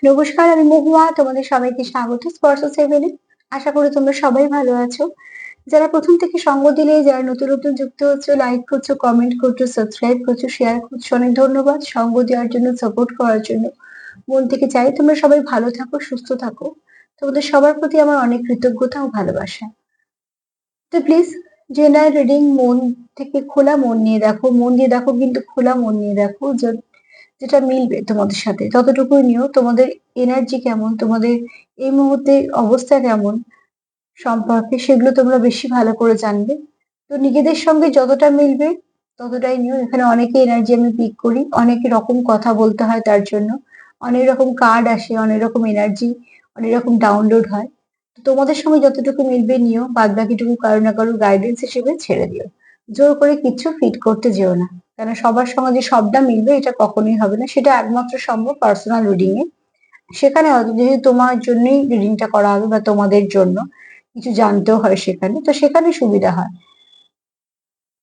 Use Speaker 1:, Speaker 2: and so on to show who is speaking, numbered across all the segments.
Speaker 1: নমস্কার, আমি মহুয়া। তোমাদের সবাইকে স্বাগত স্পর্শ সেভেনে। আশা করি তোমরা সবাই ভালো আছো। যারা প্রথম থেকে সঙ্গ দিলে, যারা নতুন নতুন যুক্ত হচ্ছে, লাইক করছো, কমেন্ট করছো, সাবস্ক্রাইব করছো, শেয়ার করছো, অনেক ধন্যবাদ সঙ্গ দেওয়ার জন্য, সাপোর্ট করার জন্য। মন থেকে চাই তোমরা সবাই ভালো থাকো, সুস্থ থাকো। তোমাদের সবার প্রতি আমার অনেক কৃতজ্ঞতা ও ভালোবাসা। তো প্লিজ, জেনারেল রিডিং মন থেকে খোলা মন নিয়ে দেখো, মন দিয়ে দেখো কিন্তু খোলা মন নিয়ে দেখো। যেটা মিলবে তোমাদের সাথে ততটুকুই নিও। তোমাদের এনার্জি কেমন, তোমাদের এই মুহূর্তে অবস্থা কেমন সম্পর্কে, সেগুলো তোমরা বেশি ভালো করে জানবে। তো নিজেদের সঙ্গে যতটা মিলবে ততটাই নিও। এখানে অনেকে এনার্জি আমি পিক করি, অনেক রকম কথা বলতে হয়, তার জন্য অনেক রকম কার্ড আসে, অনেক রকম এনার্জি, অনেক রকম ডাউনলোড হয়। তো তোমাদের সঙ্গে যতটুকু মিলবে নিও, বাদ বাকিটুকু কারো না কারো গাইডেন্স হিসেবে ছেড়ে দিও। জোর করে কিচ্ছু ফিট করতে যেও না, কেন সবার সঙ্গে যে সবটা মিলবে এটা কখনোই হবে না। সেটা একমাত্র সম্ভব পার্সোনাল রিডিং এ। সেখানে হয়তো যেহেতু তোমার জন্যই রিডিংটা করা হবে বা তোমাদের জন্য কিছু জানতেও হয় সেখানে, তো সেখানে সুবিধা হয়।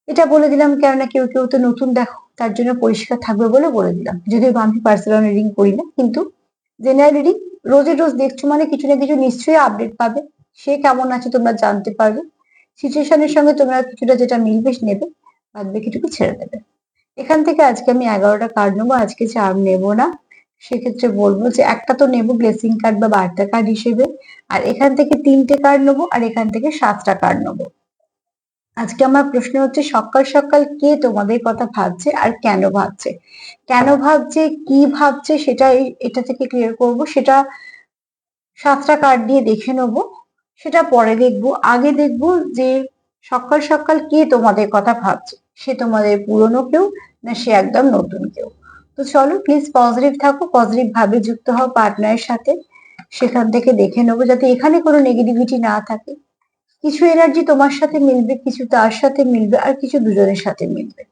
Speaker 1: এটা বলে দিলাম কেননা কেউ কেউ তো নতুন দেখো, তার জন্য পরিষ্কার থাকবে বলে বলে দিলাম। যদিও বা আমি পার্সোনাল রিডিং করি না, কিন্তু জেনারেল রিডিং রোজে রোজ দেখছো মানে কিছু না কিছু নিশ্চয়ই আপডেট পাবে। সে কেমন আছে তোমরা জানতে পারবে। সিচুয়েশনের সঙ্গে তোমরা কিছুটা যেটা মিলবে নেবে, বাদ বাকিটুকু ছেড়ে দেবে। এখান থেকে আজকে আমি 11টা কার্ড নেবো, আজকে 4 নেবো না। সেক্ষেত্রে বলবো যে একটা তো নেবো ব্লেসিং কার্ড বা বার্তা কার্ড হিসেবে, আর এখান থেকে 3টে কার্ড নেবো, আর এখান থেকে 7টা কার্ড নেবো। আজকে আমার প্রশ্ন হচ্ছে, সকাল সকাল কে তোমাদের কথা ভাবছে আর কেন ভাবছে? কেন ভাবছে, কি ভাবছে, সেটা এটা থেকে ক্লিয়ার করব। সেটা 7টা কার্ড দিয়ে দেখে নেবো, সেটা পরে দেখবো। আগে দেখবো যে সকাল সকাল কে তোমাদের কথা ভাবছে। সে তোমাদের পুরনো কেউ, না সে একদম নতুন কেউ? তো চলো, প্লিজ পজিটিভ থাকো, পজিটিভ ভাবে যুক্ত হও পার্টনারের সাথে। সেখান থেকে দেখে নেবো যাতে এখানে কোনো নেগেটিভিটি না থাকে। কিছু এনার্জি তোমার সাথে মিলবে, কিছু তার সাথে মিলবে, আর কিছু দুজনের সাথে মিলবে।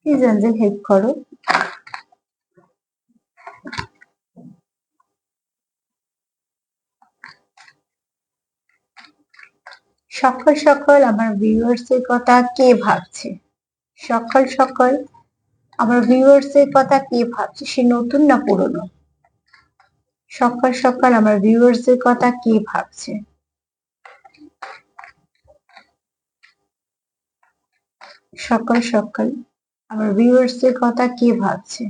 Speaker 1: প্লিজ এঞ্জেল হেল্প করো। সকাল সকাল আমার ভিউয়ার্স এর কথা কে ভাবছে? সকাল সকাল আমার ভিউয়ার্স এর কথা কে ভাবছে? সে নতুন না পুরনো? সকাল সকাল আমার ভিউয়ার্স এর কথা কে ভাবছে? সকাল সকাল আমার ভিউয়ার্স এর কথা কে ভাবছে?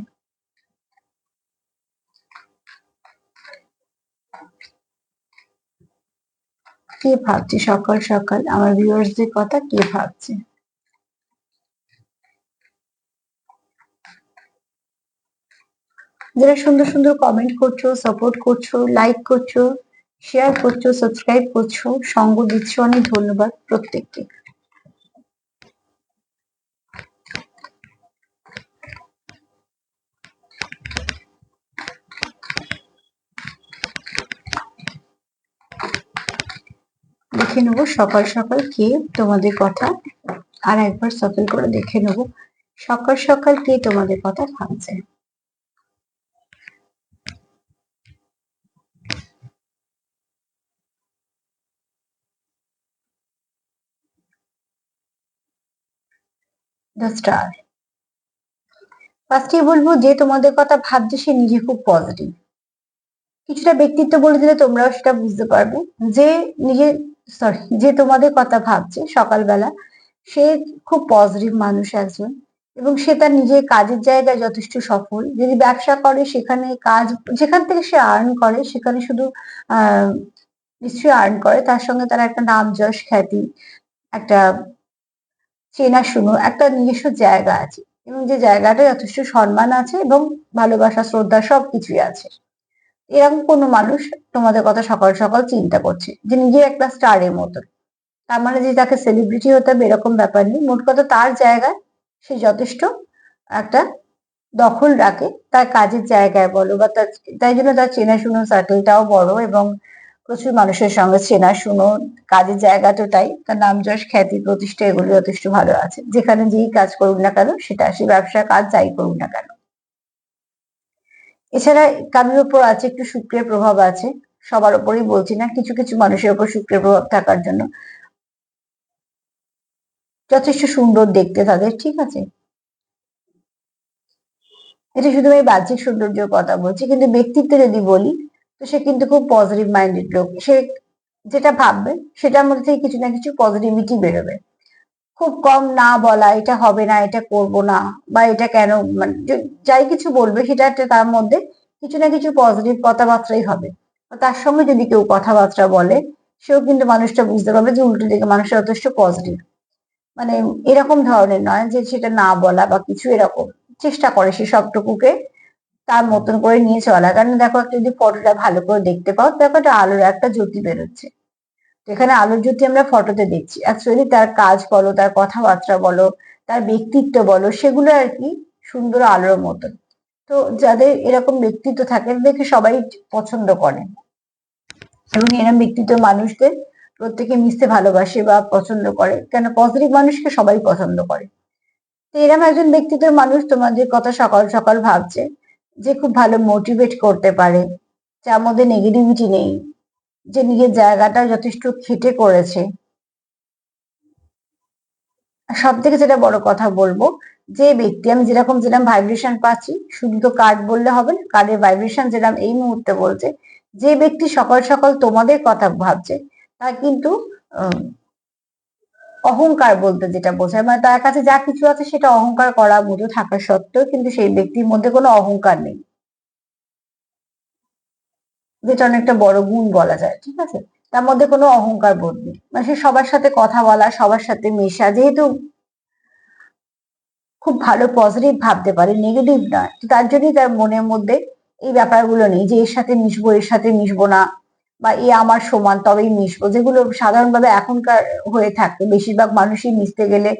Speaker 1: কে ভাবছে সকাল সকাল আমার ভিউয়ার্সদের কথা, কে ভাবছে? যারা সুন্দর সুন্দর কমেন্ট করছো, সাপোর্ট করছো, লাইক করছো, শেয়ার করছো, সাবস্ক্রাইব করছো, সঙ্গ দিচ্ছ, অনেক ধন্যবাদ প্রত্যেককে। দেখে নেবো সকাল সকাল কে তোমাদের কথা, আর একবার সাফল করে দেখে নেবো সকাল সকাল কে তোমাদের কথা ভাবছে। The star. ফার্স্টে বলবো, যে তোমাদের কথা ভাবছে সে নিজে খুব পজিটিভ। কিছুটা ব্যক্তিত্ব বলে দিলে তোমরাও সেটা বুঝতে পারবে। যে নিজে, সরি, যে তোমাদের কথা ভাবছে সকালবেলা, সে খুব পজিটিভ মানুষ একজন, এবং সে তার নিজের কাজের জায়গায় যথেষ্ট সফল। যদি ব্যবসা করে, সেখানে কাজ, যেখান থেকে সে আর্ন করে সেখানে শুধু আহ নিশ্চয়ই আর্ন করে, তার সঙ্গে তার একটা নাম যশ খ্যাতি, একটা চেনাশুনো, একটা নিজস্ব জায়গা আছে, এবং যে জায়গাটা যথেষ্ট সম্মান আছে এবং ভালোবাসা, শ্রদ্ধা সবকিছুই আছে। এরকম কোনো মানুষ তোমাদের কথা সকাল সকাল চিন্তা করছে, যে নিজে একটা স্টারের মতো। তার মানে যে তাকে সেলিব্রিটি হতে হবে এরকম ব্যাপার নেই। মোট কথা, তার জায়গায় সে যথেষ্ট একটা দখল রাখে, তার কাজের জায়গায় বলো বা তার, তাই জন্য তার চেনাশুনো সার্কেলটাও বড়, এবং প্রচুর মানুষের সঙ্গে চেনাশুনো, কাজের জায়গাটা তাই, তার নাম যশ খ্যাতি প্রতিষ্ঠা এগুলো যথেষ্ট ভালো আছে। যেখানে যেই কাজ করুক না কেন, সেটা সে ব্যবসা কাজ যাই করুক না কেন। এছাড়া কারোর উপর আছে একটু শুক্রের প্রভাব আছে, সবার উপরেই বলছি না, কিছু কিছু মানুষের উপর শুক্রের প্রভাব থাকার জন্য যথেষ্ট সুন্দর দেখতে তাদের, ঠিক আছে। এটা শুধু আমি বাহ্যিক সৌন্দর্যের কথা বলছি, কিন্তু ব্যক্তিত্ব যদি বলি তো সে কিন্তু খুব পজিটিভ মাইন্ডেড লোক। সে যেটা ভাববে সেটার মধ্যে থেকে কিছু না কিছু পজিটিভিটি বেরোবে। খুব কম না বলা, এটা হবে না, এটা করব না, বা এটা কেন, মানে যাই কিছু বলবে সেটা একটা তার মধ্যে কিছু না কিছু পজিটিভ কথাবার্তাই হবে। তার সঙ্গে যদি কেউ কথাবার্তা বলে সেও কিন্তু মানুষটা বুঝতে পারবে যে উল্টো দিকে মানুষটা যথেষ্ট পজিটিভ। মানে এরকম ধরনের নয় যে সেটা না বলা বা কিছু, এরকম চেষ্টা করে সে সবটুকুকে তার মতন করে নিয়ে চলা। কারণ দেখো, একটা যদি ফটোটা ভালো করে দেখতে পাও, দেখো একটা আলোর একটা জ্যোতি বেরোচ্ছে। যেখানে আলোর জ্যোতি আমরা ফটোতে দেখছি, অ্যাকচুয়ালি তার কাজ বলো, তার কথাবার্তা বলো, তার ব্যক্তিত্ব বলো, সেগুলো আর কি সুন্দর আলোর মতন। তো যাদের এরকম ব্যক্তিত্ব থাকে দেখে সবাই পছন্দ করে, এবং এরকম ব্যক্তিত্ব মানুষদের প্রত্যেকে মিশতে ভালোবাসে বা পছন্দ করে, কেন পজিটিভ মানুষকে সবাই পছন্দ করে। তো এরকম একজন ব্যক্তিত্বের মানুষ তোমাদের কথা সকাল সকাল ভাবছে, যে খুব ভালো মোটিভেট করতে পারে, যার মধ্যে নেগেটিভিটি নেই, যে নিজের জায়গাটা যথেষ্ট খেটে করেছে। সব থেকে যেটা বড় কথা বলবো, যে ব্যক্তি, আমি যেরকম যেরকম ভাইব্রেশন পাচ্ছি, শুধু তো কার্ড বললে হবে না, কার্ডের ভাইব্রেশন যেরকম এই মুহূর্তে বলছে, যে ব্যক্তি সকাল সকাল তোমাদের কথা ভাবছে তার কিন্তু আহ, অহংকার বলতে যেটা বোঝায়, মানে তার কাছে যা কিছু আছে সেটা অহংকার করা মতো থাকা সত্ত্বেও কিন্তু সেই ব্যক্তির মধ্যে কোনো অহংকার নেই, যেটা অনেকটা বড় গুণ বলা যায়, ঠিক আছে। তার মধ্যে কোনো অহংকার বোধ নেই, মানে সে সবার সাথে কথা বলা, সবার সাথে মেশা, যেহেতু খুব ভালো পজিটিভ ভাবতে পারে, নেগেটিভ নয়, তো তার জন্যই তার মনের মধ্যে এই ব্যাপারগুলো নেই যে এর সাথে মিশবো, এর সাথে মিশবো না, বা এ আমার সমান তবেই মিশবো, যেগুলো সাধারণভাবে এখনকার হয়ে থাকে। বেশিরভাগ মানুষই মিশতে গেলে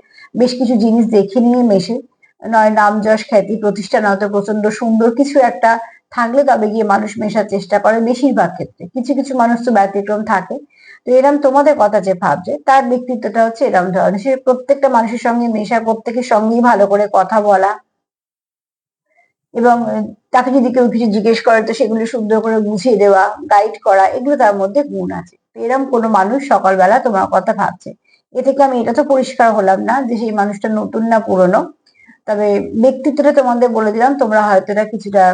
Speaker 1: বেশ কিছু জিনিস দেখে নিয়ে মেশে, নয় নাম যশ খ্যাতি প্রতিষ্ঠা, নয়তো প্রচন্ড সুন্দর কিছু একটা থাকলে তবে গিয়ে মানুষ মেশার চেষ্টা করে বেশিরভাগ ক্ষেত্রে। কিছু কিছু মানুষ তো ব্যতিক্রম থাকে। তো এরম তোমাদের কথা যে ভাবছে তার ব্যক্তিত্বটা হচ্ছে এরম ধরনের, সে প্রত্যেকটা মানুষের সঙ্গে মেশা, প্রত্যেকের সঙ্গেই ভালো করে কথা বলা, এবং তাকে যদি কেউ কিছু জিজ্ঞেস করে তো সেগুলো সুন্দর করে বুঝিয়ে দেওয়া, গাইড করা, এগুলো তার মধ্যে গুণ আছে। তো এরম কোনো মানুষ সকালবেলা তোমার কথা ভাবছে, এ থেকে আমি এটা তো পরিষ্কার হলাম না যে সেই মানুষটা নতুন না পুরনো, তবে ব্যক্তিত্বটা তোমাদের বলে দিলাম, তোমরা হয়তো এটা কিছুটা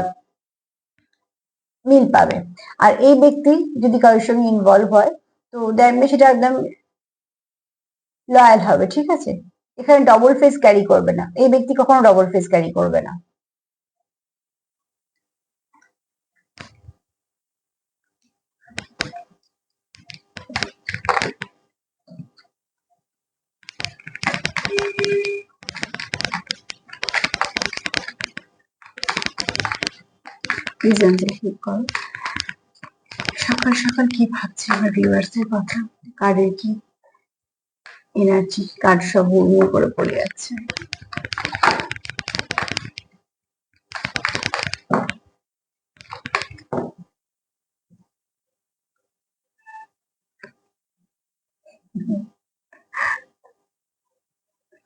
Speaker 1: মিল পাবে। আর এই ব্যক্তি যদি কারোর সঙ্গে ইনভলভ হয় তো দেখবে সেটা একদম লয়াল হবে, ঠিক আছে। এখানে ডবল ফেস ক্যারি করবে না, এই ব্যক্তি কখনো ডবল ফেস ক্যারি করবে না। প্লিজ আনসার ক্লিক করো। সকাল সকাল কি ভাবছে আমার ভিউয়ার্স এর কথা, কার্ডের কি এনার্জি, কার্ড সব হুড়মুড় করে পড়ে যাচ্ছে।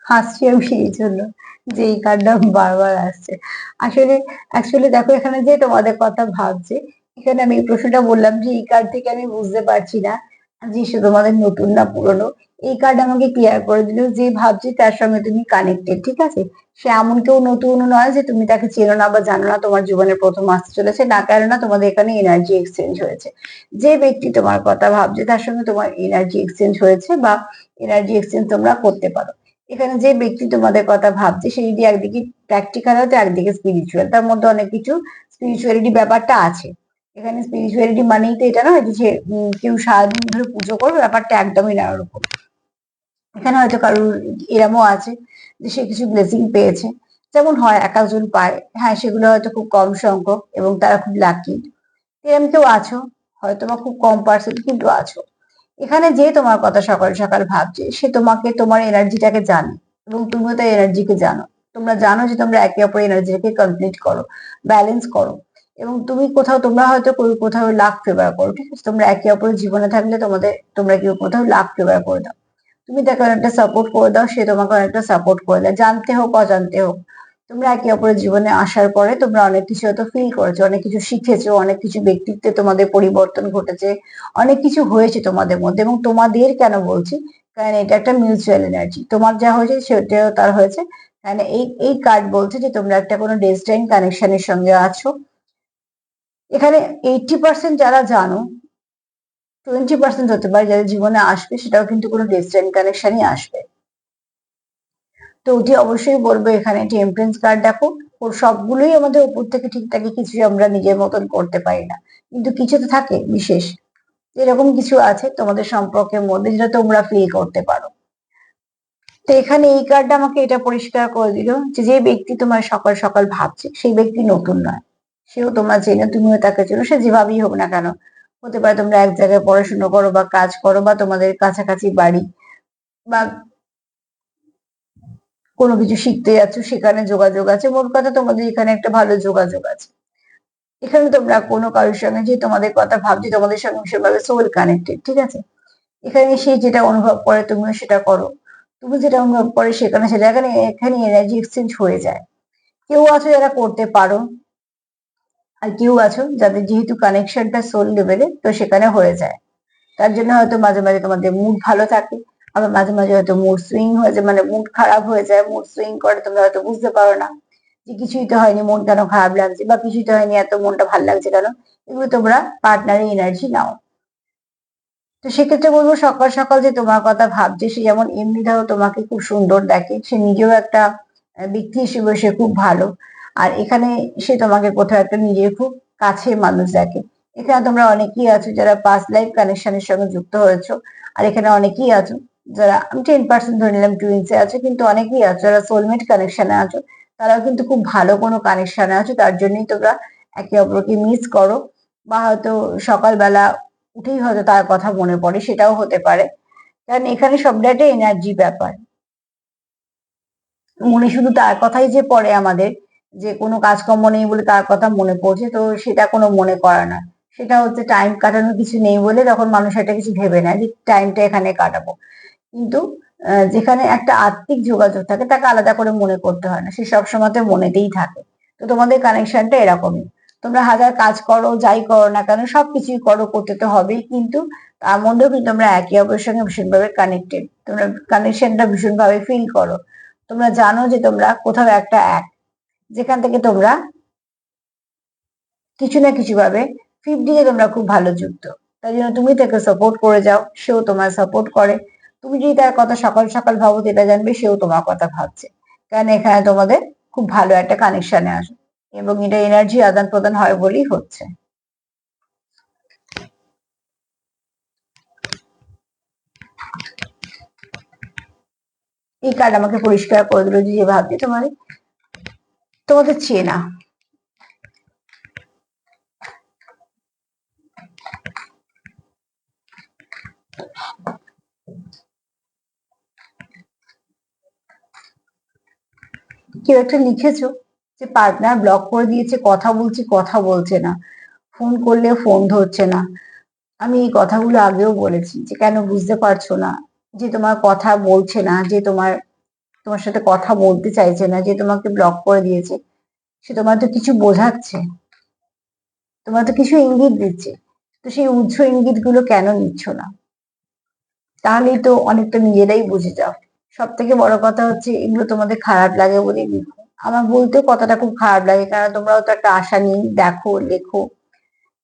Speaker 1: হাসছি আমি এই জন্য যে এই কার্ডটা বারবার আসছে। আসলে অ্যাকচুয়ালি দেখো, এখানে যে তোমাদের কথা ভাবছে, এখানে আমি এই প্রশ্নটা বললাম যে এই কার্ড থেকে আমি বুঝতে পারছি না যে সে তোমাদের নতুন না পুরনো। এই কার্ড আমাকে ক্লিয়ার করে দিল যে ভাবছে তার সঙ্গে তুমি কানেক্টেড, ঠিক আছে। সে এমন কেউ নতুন নয় যে তুমি তাকে চেনো না বা জানো না, তোমার জীবনে প্রথম আসতে চলেছে না, কেননা তোমাদের এখানে এনার্জি এক্সচেঞ্জ হয়েছে। যে ব্যক্তি তোমার কথা ভাবছে তার সঙ্গে তোমার এনার্জি এক্সচেঞ্জ হয়েছে, বা এনার্জি এক্সচেঞ্জ তোমরা করতে পারো। এখানে যে ব্যক্তি তোমাদের কথা ভাবছে সে যদি একদিকে প্র্যাকটিক্যাল হয় তো একদিকে স্পিরিচুয়াল, তার মধ্যে অনেক কিছু স্পিরিচুয়ালিটি ব্যাপারটা আছে। এখানে স্পিরিচুয়ালিটি মানেই তো এটা নয় যে কেউ সারাদিন ধরে পুজো করবে, ব্যাপারটা একদমই না ওরকম। এখানে হয়তো কারোর এরমও আছে যে সে কিছু ব্লেসিং পেয়েছে, যেমন হয় এক একজন পায়, হ্যাঁ সেগুলো হয়তো খুব কম সংখ্যক এবং তারা খুব লাকি। এরম কেউ আছো, হয়তো বা খুব কম পার্সেন্ট কিন্তু আছো। এখানে যে তোমার কথা সকাল সকাল ভাবছে সে তোমাকে, তোমার এনার্জিটাকে জানে, এবং তুমিও তার এনার্জিকে জানো। তোমরা জানো যে তোমরা একে অপরের এনার্জিটাকে কমপ্লিট করো, ব্যালেন্স করো, এবং তুমি কোথাও, তোমরা হয়তো কোথাও লাক ফেভার করো, ঠিক আছে। তোমরা একে অপরের জীবনে থাকলে তোমরা কেউ কোথাও লাক ফেভার করে দাও, তুমি তাকে অনেকটা সাপোর্ট করে দাও, সে তোমাকে অনেকটা সাপোর্ট করে দেয়, জানতে হোক অজান্তে হোক। তোমরা একে অপরের জীবনে আসার পরে তোমরা অনেক কিছু হয়তো ফিল করেছো, অনেক কিছু শিখেছো, অনেক কিছু ব্যক্তিত্বে তোমাদের পরিবর্তন ঘটেছে, অনেক কিছু হয়েছে তোমাদের মধ্যে। এবং তোমাদের কেন বলছি, কারণ এটা একটা মিউচুয়াল এনার্জি, তোমার যা হয়েছে সেটাও তার হয়েছে। কারণ এই এই কার্ড বলছে যে তোমরা একটা কোনো ডেস্টাইন কানেকশনের সঙ্গে আছো। এখানে 80% যারা জানো, 20% হতে পারে যাদের জীবনে আসবে, সেটাও কিন্তু কোনো ডেস্টাইন কানেকশনই আসবে। তো ওটি অবশ্যই বলবো, এখানে টেম্পারেন্স কার্ড দেখো, ওর সবগুলোই আমাদের উপর থেকে ঠিক থাকে, কিছু আমরা নিজের মতন করতে পারি না, কিন্তু কিছু তো থাকে বিশেষ, এরকম কিছু আছে তোমাদের সম্পর্কের মধ্যে যেটা তোমরা ফিল করতে পারো। তো এখানে এই কার্ডটা আমাকে এটা পরিষ্কার করে দিল যে যে ব্যক্তি তোমার সকাল সকাল ভাবছে সেই ব্যক্তি নতুন নয়, সেও তোমার চেনে, তুমিও তাকে চেনো, সে যেভাবেই হোক না কেন। হতে পারে তোমরা এক জায়গায় পড়াশোনা করো বা কাজ করো, বা তোমাদের কাছাকাছি বাড়ি, বা কোনো কিছু শিখতে যাচ্ছ সেখানে যোগাযোগ আছে। মোট কথা তোমাদের এখানে একটা ভালো যোগাযোগ আছে। এখানে তোমরা কোনো কারোর সঙ্গে যে তোমাদের কথা ভাবছে, তোমাদের সঙ্গে ভীষণভাবে সোল কানেক্টেড, ঠিক আছে। এখানে সে যেটা অনুভব করে তুমিও সেটা করো, তুমি যেটা অনুভব করে সেখানে সেটা, এখানে এখানে এনার্জি এক্সচেঞ্জ হয়ে যায়। কেউ আছো যারা করতে পারো, আর কেউ আছো যাদের যেহেতু কানেকশনটা সোল লেভেলে, তো সেখানে হয়ে যায়। তার জন্য হয়তো মাঝে মাঝে তোমাদের মুড ভালো থাকে, আবার মাঝে মাঝে হয়তো মুড সুইং হয়ে যায়, মানে মুড খারাপ হয়ে যায়, মুড সুইং করে, তোমরা হয়তো বুঝতে পারো না যে কিছুই তো হয়নি, মন কেন খারাপ লাগছে, বা কিছুই তো হয়নি, এত মনটা ভালো লাগছে কেন। এগুলো তোমরা পার্টনারের এনার্জি নাও। তো সেক্ষেত্রে বলবো, সকাল সকাল যে তোমার কথা ভাবছে, সে যেমন এমনি ধরো তোমাকে খুব সুন্দর দেখে, সে নিজেও একটা ব্যক্তি হিসেবে সে খুব ভালো। আর এখানে সে তোমাকে কোথাও একটা নিজের খুব কাছের মানুষ দেখে। এখানে তোমরা অনেকেই আছো যারা পাস্ট লাইফ কানেকশনের সঙ্গে যুক্ত হয়েছো, আর এখানে অনেকেই আছো যারা, আমি 10% ধরে নিলাম টুইন্সে আছে, কিন্তু অনেকেই আছো যারা সোলমেট কানেকশনে আছো। তারাও কিন্তু খুব ভালো কোনো কানেকশনে আছো, তার জন্যই তোমরা একে অপরকে মিস করো, বা হয়তো সকালবেলা উঠেই হয়তো তার কথা মনে পড়ে, সেটাও হতে পারে। কারণ এখানে সবটা একটা এনার্জি ব্যাপার, মনে শুধু তার কথাই যে পড়ে আমাদের, যে কোনো কাজকর্ম নেই বলে তার কথা মনে পড়ছে, তো সেটা কোনো মনে করা না। সেটা হচ্ছে টাইম কাটানোর কিছু নেই বলে তখন মানুষ একটা কিছু ভেবে নেয় যে টাইমটা এখানে কাটাবো। কিন্তু যেখানে একটা আত্মিক যোগাযোগ থাকে তাকে আলাদা করে মনে করতে হয় না, সে সবসময় মনেতেই থাকে। তো তোমাদের কানেকশনটা এরকমই। তোমরা হাজার কাজ করো, যাই করো না কেন, সবকিছুই করো, করতে তো হবেই, কিন্তু তার মধ্যেও কিন্তু তোমরা একে অপরের সঙ্গে ভীষণভাবে কানেক্টেড, তোমরা কানেকশনটা ভীষণভাবে ফিল করো। তোমরা জানো যে তোমরা কোথাও একটা এক, যেখান থেকে তোমরা কিছু না কিছু ভাবে 50-এ তোমরা খুব ভালো যুক্ত। তাই জন্য তুমি তাকে সাপোর্ট করে যাও, সেও তোমার সাপোর্ট করে। তুমি যদি তার কথা সকাল সকাল ভাবো, এটা জানবে সেও তোমার কথা ভাবছে। কারণ এখানে তোমাদের খুব ভালো একটা কানেকশনে আসো, এবং এটা এনার্জি আদান প্রদান হয় বলেই হচ্ছে। এই কার্ড আমাকে পরিষ্কার করে দিল যে ভাবছে তোমাদের চেনা। কেউ একটা লিখেছো যে পার্টনার ব্লক করে দিয়েছে, কথা বলছি কথা বলছে না, ফোন করলে ফোন ধরছে না। আমি এই কথাগুলো আগেও বলেছি যে কেন বুঝতে পারছো না, যে তোমার কথা বলছে না, যে তোমার সাথে কথা বলতে চাইছে না, যে তোমাকে ব্লক করে দিয়েছে, সে তোমার তো কিছু বোঝাচ্ছে, তোমার তো কিছু ইঙ্গিত দিচ্ছে। তো সেই উৎস ইঙ্গিত গুলো কেন নিচ্ছ না? তাহলেই তো অনেকটা নিজেরাই বুঝে যাও। সব থেকে বড় কথা হচ্ছে, এগুলো তোমাদের খারাপ লাগে বলে লিখো। আমার বলতেও কথাটা খুব খারাপ লাগে, কারণ তোমরাও তো একটা আশা নিয়ে দেখো, লেখো।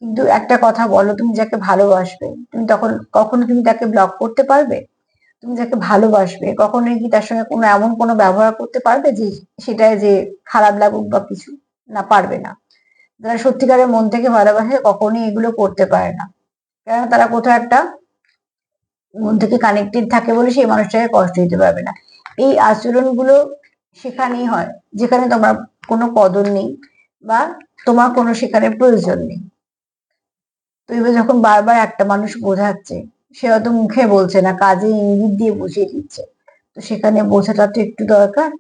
Speaker 1: কিন্তু একটা কথা বলো, তুমি যাকে ভালোবাসবে, তুমি তখন কখনো তুমি তাকে ব্লক করতে পারবে? তুমি যাকে ভালোবাসবে কখনোই কি তার সঙ্গে কোনো এমন কোনো ব্যবহার করতে পারবে যে সেটা যে খারাপ লাগুক বা কিছু? না, পারবে না। যারা সত্যিকারের মন থেকে ভালোবাসে কখনোই এগুলো করতে পারে না, কেননা তারা কোথাও একটা মন থেকে কানেক্টেড থাকে বলে সেই মানুষটাকে কষ্ট দিতে পারবে না। এই আচরণগুলো সেখানেই হয় যেখানে তোমার কোনো কদর নেই, বা তোমার কোনো সেখানে প্রয়োজন নেই। তো এবার যখন বারবার একটা মানুষ বোঝাচ্ছে, সে হয়তো মুখে বলছে না, কাজে ইঙ্গিত দিয়ে বুঝিয়ে দিচ্ছে, তো সেখানে বোঝাটা তো একটু দরকার।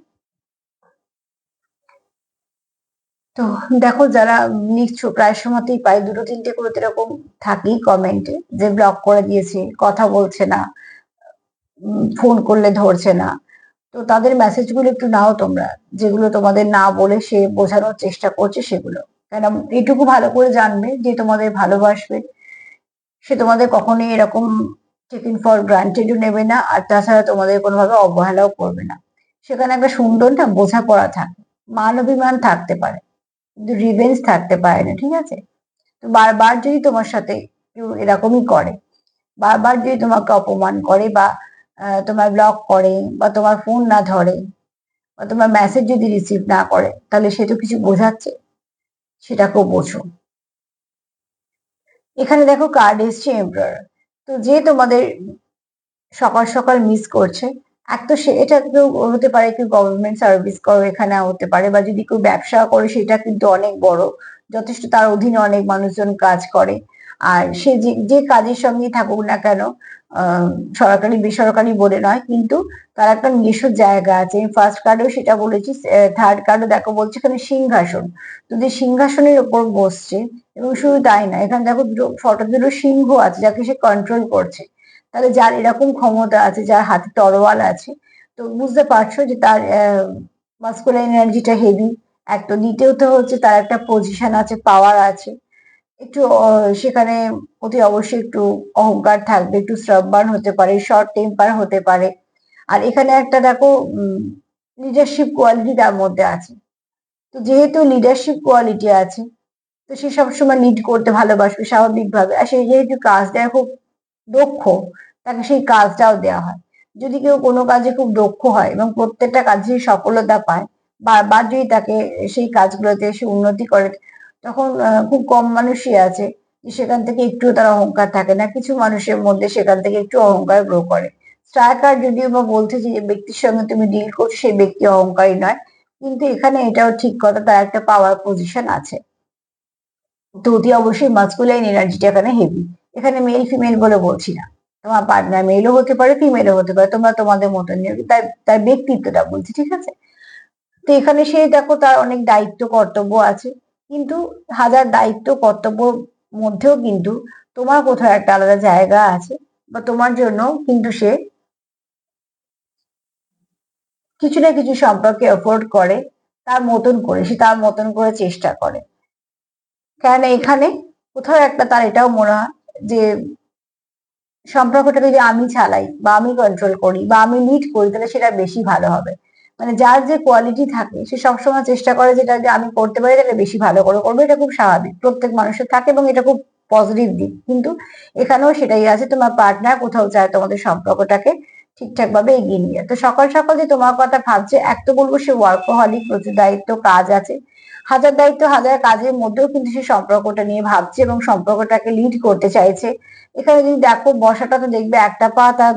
Speaker 1: তো দেখো, যারা লিখছো প্রায় সময়তেই পাই দুটো তিনটে করে তো এরকম থাকেই কমেন্টে, যে ব্লক করে দিয়েছে, কথা বলছে না, ফোন করলে ধরছে না, তো তাদের মেসেজগুলো একটু নাও তোমরা, যেগুলো তোমাদের না বলে সে বোঝানোর চেষ্টা করছে সেগুলো। কেন, এটুকু ভালো করে জানবে যে তোমাদের ভালোবাসবে, সে তোমাদের কখনোই এরকম টেকিং ফর গ্রান্টেডও নেবে না, আর তাছাড়া তোমাদের কোনোভাবে অবহেলাও করবে না। সেখানে একটা সুন্দর না বোঝাপড়া থাকে, মান অভিমান থাকতে পারে, কিন্তু রিভেঞ্জ থাকতে পারে না, ঠিক আছে? তো বারবার যদি তোমার সাথে কেউ এরকমই করে, বারবার যদি তোমাকে অপমান করে বা তোমার ব্লক করে বা তোমার ফোন না ধরে বা তোমার মেসেজ যদি রিসিভ না করে, তাহলে সে তো কিছু বোঝাচ্ছে, সেটাকেও বোঝো। এখানে দেখো কার্ড এসছে এমপ্রয়ার। তো যে তোমাদের সকাল সকাল মিস করছে, এক তো সে, এটা কেউ হতে পারে কেউ গভর্নমেন্ট সার্ভিস করো এখানে হতে পারে, বা যদি কেউ ব্যবসা করে সেটা কিন্তু অনেক বড়, যথেষ্ট, তার অধীনে অনেক মানুষজন কাজ করে। আর সে যে যে কাজের সঙ্গেই থাকুক না কেন, আহ সরকারি বেসরকারি বলে নয়, কিন্তু তার একটা নিজস্ব জায়গা আছে। আমি ফার্স্ট কার্ডেও সেটা বলেছি, থার্ড কার্ডও দেখো বলছে এখানে সিংহাসন। তো যে সিংহাসনের ওপর বসছে, এবং শুধু তাই না, এখানে দেখো দুটো ফটো, দুটো সিংহ আছে যাকে সে কন্ট্রোল করছে। তাহলে যার এরকম ক্ষমতা আছে, যার হাতে তরোয়াল আছে, তো বুঝতে পারছো যে তার মাস্কুলাইন এনার্জিটা হেভি। এক তো, দ্বিতীয়ত হচ্ছে তার একটা পজিশন আছে, পাওয়ার আছে। একটু সেখানে অতি অবশ্যই একটু অহংকার থাকবে, একটু স্ট্রাববার্ন হতে পারে, শর্ট টেম্পার হতে পারে। আর এখানে একটা দেখো লিডারশিপ কোয়ালিটি তার মধ্যে আছে। তো যেহেতু লিডারশিপ কোয়ালিটি আছে, তো সে সবসময় লিড করতে ভালোবাসবে স্বাভাবিকভাবে। আর সে যেহেতু কাজ দেয় খুব দক্ষ, তাকে সেই কাজটাও দেওয়া হয়। যদি কেউ কোনো কাজে খুব দক্ষ হয় এবং প্রত্যেকটা কাজে সফলতা পায়, বারবার যদি তাকে সেই কাজগুলোতে সে উন্নতি করে, তখন খুব কম মানুষই আছে যে সেখান থেকে একটুও তার অহংকার থাকে না। কিছু মানুষের মধ্যে সেখান থেকে একটু অহংকার গ্রো করে। স্ট্রাইকার যদিও বা বলছে যে ব্যক্তির সঙ্গে তুমি ডিল করছো সেই ব্যক্তি অহংকারী নয়, কিন্তু এখানে এটাও ঠিক কথা, তার একটা পাওয়ার পজিশন আছে। তো অতি অবশ্যই মাস্কুলাইন এনার্জিটা এখানে হেভি। এখানে মেল ফিমেল বলে বলছি না, তোমার পার্টনার মেলও হতে পারে ফিমেলও হতে পারে, তোমরা তোমাদের মতো নিও, তার তার ব্যক্তিত্বটা বলছি, ঠিক আছে? তো এখানে সে দেখো তার অনেক দায়িত্ব কর্তব্য আছে, কিন্তু হাজার দায়িত্ব কর্তব্যর মধ্যেও কিন্তু তোমার কোথাও একটা আলাদা জায়গা আছে, বা তোমার জন্য কিন্তু সে কিছু না কিছু সম্পর্কে এফোর্ড করে, তার মতন করে, সে তার মতন করে চেষ্টা করে। কেন, এখানে কোথাও একটা তার এটাও মনে হয় যে সম্পর্কটা যদি আমি চালাই বা আমি কন্ট্রোল করি বা আমি লিড করি, তাহলে সেটা বেশি ভালো হবে। মানে যার যে কোয়ালিটি থাকে সে সবসময় চেষ্টা করে যেটা যদি আমি করতে পারি তাহলে বেশি ভালো করে করবো, এটা খুব স্বাভাবিক, প্রত্যেক মানুষের থাকে এবং এটা খুব পজিটিভ দিক। কিন্তু এখানেও সেটাই আছে, তোমার পার্টনার কোথাও চায় তোমাদের সম্পর্কটাকে ঠিকঠাক ভাবে এগিয়ে নিয়ে যায়। তো সকাল সকাল যে তোমার কথা ভাবছে, এক তো বলবো সে ওয়ার্কহলিক, প্রচুর দায়িত্ব কাজ আছে, হাজার দায়িত্ব হাজার কাজের মধ্যেও কিন্তু সে সম্পর্কটা নিয়ে ভাবছে এবং সম্পর্কটাকে লিড করতে চাইছে। এখানে যদি দেখো বসাটা, তো দেখবে একটা পা তার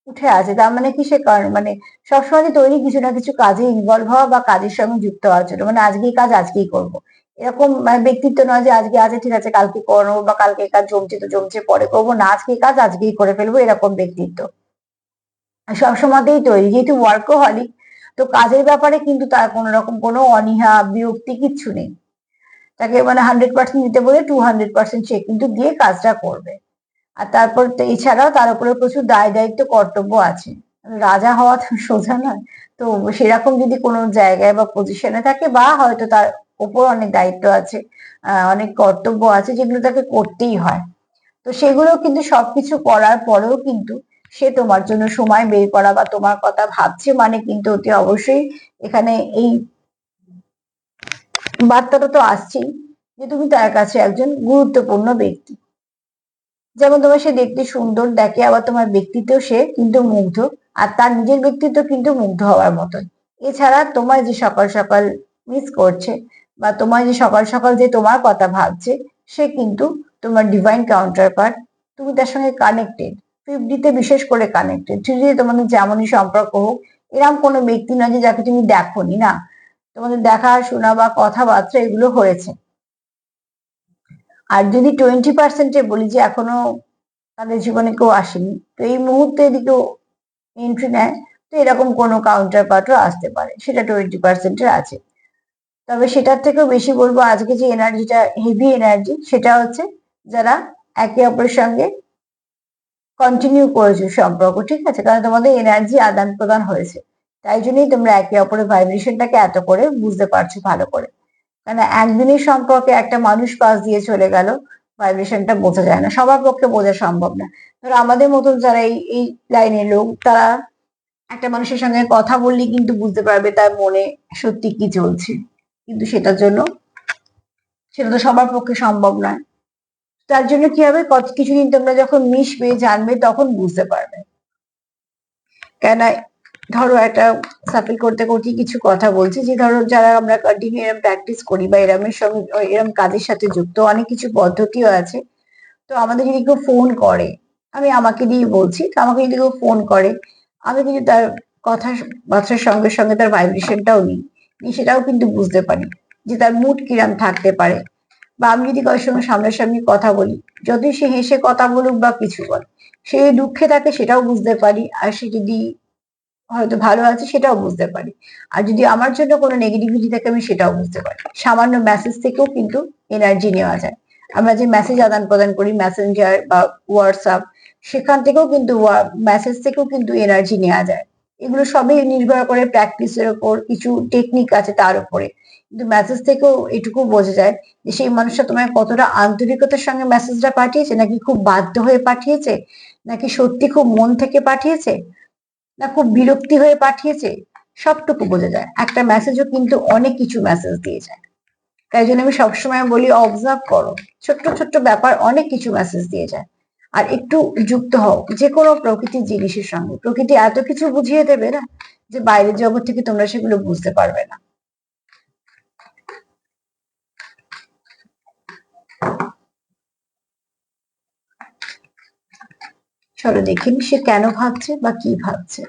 Speaker 1: উঠে আছে, তার মানে কি সে মানে সবসময় যে তৈরি কিছু না কিছু কাজে ইনভলভ হওয়া বা কাজের সঙ্গে যুক্ত হওয়ার জন্য, মানে আজকেই কাজ আজকেই করব, এরকম মানে ব্যক্তিত্ব নয় যে আজকে আছে ঠিক আছে কালকে করবো, বা কালকে কাজ জমছে তো জমছে পরে করবো না, আজকে কাজ আজকেই করে ফেলবো, এরকম ব্যক্তিত্ব সবসময়তেই তৈরি। যেহেতু ওয়ার্কহলিক, তো কাজের ব্যাপারে কিন্তু তার কোনো রকম কোনো অনীহা বিরক্তি কিচ্ছু নেই। তাকে মানে 100% দিতে বলে 200% সে কিন্তু দিয়ে কাজটা করবে। আর তারপর তো এছাড়াও তার উপরে প্রচুর দায় দায়িত্ব কর্তব্য আছে। রাজা হওয়া তো সোজা নয়। তো সেরকম যদি কোনো জায়গায় বা পজিশনে থাকে, বা হয়তো তার উপর অনেক দায়িত্ব আছে, অনেক কর্তব্য আছে যেগুলো তাকে করতেই হয়, তো সেগুলো কিন্তু সবকিছু করার পরেও কিন্তু সে তোমার জন্য সময় বের করা বা তোমার কথা ভাবছে, মানে কিন্তু অতি অবশ্যই এখানে এই বার্তাটা তো আসছেই যে তুমি তার কাছে একজন গুরুত্বপূর্ণ ব্যক্তি। যেমন তোমার সে দেখতে সুন্দর দেখে, আবার তোমার ব্যক্তিত্বেও সে কিন্তু মুগ্ধ, আর তার নিজের ব্যক্তিত্ব কিন্তু মুগ্ধ হওয়ার মতন। এছাড়া তোমার যে সকাল সকাল মিস করছে, বা তোমার যে সকাল সকাল যে তোমার কথা ভাবছে, সে কিন্তু তোমার ডিভাইন কাউন্টার পার্ট। তুমি তার সঙ্গে কানেক্টেড, 50-তে বিশেষ করে কানেক্টেড। 3-তে তোমাদের যেমনই সম্পর্ক হোক, এরকম কোনো ব্যক্তি নয় যে যাকে তুমি দেখোনি, না, তোমাদের দেখা শোনা বা কথাবার্তা এগুলো হয়েছে। আর যদি 20%-এ বলি যে এখনো তাদের জীবনে কেউ আসেনি, তো এই মুহূর্তে যদি কেউ এন্ট্রি নেয়, তো এরকম কোনো কাউন্টার পার্টও আসতে পারে, সেটা 20%-এর আছে। তবে সেটার থেকেও বেশি বলবো আজকে যে এনার্জিটা হেভি এনার্জি, সেটা হচ্ছে যারা একে অপরের সঙ্গে কন্টিনিউ করেছে সম্পর্ক, ঠিক আছে, কারণ তোমাদের এনার্জি আদান প্রদান হয়েছে। তাই জন্যই তোমরা একে অপরের ভাইব্রেশনটাকে এত করে বুঝতে পারছো ভালো করে। কারণ একদিনের সম্পর্কে একটা মানুষ পাশ দিয়ে চলে গেল, ভাইব্রেশনটা বোঝা যায় না, সবার পক্ষে বোঝা সম্ভব না। ধরো আমাদের মতন যারা এই লাইনের লোক, তারা একটা মানুষের সঙ্গে কথা বললেই কিন্তু বুঝতে পারবে তার মনে সত্যি কি চলছে, কিন্তু সেটা তো সবার পক্ষে সম্ভব নয়। তার জন্য কি হবে, কিছুদিন তোমরা যখন মিশবে জানবে তখন বুঝতে পারবে। কেন, ধরো একটা সাফল করতে করতে কিছু কথা বলছি, যে ধরো যারা আমরা কন্টিনিউ এরম প্র্যাকটিস করি বা এরমের সঙ্গে এরম কাজের সাথে যুক্ত, অনেক কিছু পদ্ধতিও আছে। তো আমাদের যদি কেউ ফোন করে, আমি আমাকে দিয়ে বলছি, তো আমাকে যদি কেউ ফোন করে, আমি কিন্তু তার কথা বার্তার সঙ্গে সঙ্গে তার ভাইব্রেশনটাও নিই, সেটাও কিন্তু বুঝতে পারি যে তার মুড কিরাম থাকতে পারে। বা আমি যদি কারোর সঙ্গে সামনাসামনি কথা বলি, যদি সে হেসে কথা বলুক বা কিছু বলে, সে দুঃখে থাকে সেটাও বুঝতে পারি, আর সে যদি হয়তো ভালো আছে সেটাও বুঝতে পারি। আর যদি আমার জন্য কোনো নেগেটিভিটি থাকে আমি সেটাও বুঝতে পারি। সামান্য মেসেজ থেকেও কিন্তু এনার্জি নেওয়া যায়। আমরা যে মেসেজ আদান প্রদান করি মেসেঞ্জার বা হোয়াটসঅ্যাপ, সেখান থেকেও কিন্তু মেসেজ থেকেও কিন্তু এনার্জি নেওয়া যায়। এগুলো সবই নির্ভর করে প্র্যাকটিসের উপর, কিছু টেকনিক আছে তার উপরে। কিন্তু মেসেজ থেকেও এটুকু বোঝা যায় যে সেই মানুষটা তোমায় কতটা আন্তরিকতার সঙ্গে মেসেজটা পাঠিয়েছে, নাকি খুব বাধ্য হয়ে পাঠিয়েছে, নাকি সত্যি খুব মন থেকে পাঠিয়েছে, না খুব বিরক্তি হয়ে পাঠিয়েছে, সবটুকু বোঝা যায়। একটা মেসেজও কিন্তু অনেক কিছু মেসেজ দিয়ে যায়। তাই জন্য আমি সবসময় বলি অবজার্ভ করো, ছোট্ট ছোট্ট ব্যাপার অনেক কিছু মেসেজ দিয়ে যায়। আর একটু যুক্ত হও যে কোনো প্রকৃতির জিনিসের সঙ্গে, প্রকৃতি এত কিছু বুঝিয়ে দেবে না যে বাইরের জগৎ থেকে তোমরা সেগুলো বুঝতে পারবে না। চলো দেখি সে কেন ভাবছে বা কি ভাবছে।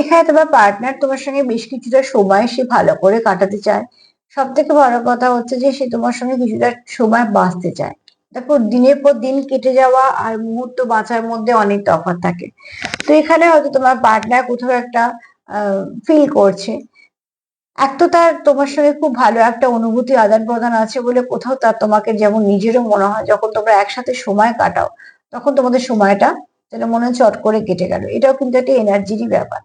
Speaker 1: এখানে তোমার পার্টনার তোমার সঙ্গে বেশ কিছুটা সময় সে ভালো করে কাটাতে চায়। সব থেকে বড় কথা হচ্ছে যে সে তোমার সঙ্গে কিছুটা সময় বাঁচতে চায়। দেখো, দিনের পর দিন কেটে যাওয়া আর মুহূর্ত বাঁচার মধ্যে অনেক তফাৎ থাকে। তো এখানে হয়তো তোমার পার্টনার কোথাও একটা ফিল করছে, এক তো তার তোমার সঙ্গে খুব ভালো একটা অনুভূতি আদান প্রদান আছে বলে কোথাও তার তোমাকে যেমন নিজেরও মনে হয়, যখন তোমরা একসাথে সময় কাটাও তখন তোমাদের সময়টা যেন মনে হয় চট করে কেটে গেল। এটাও কিন্তু একটা এনার্জিরই ব্যাপার।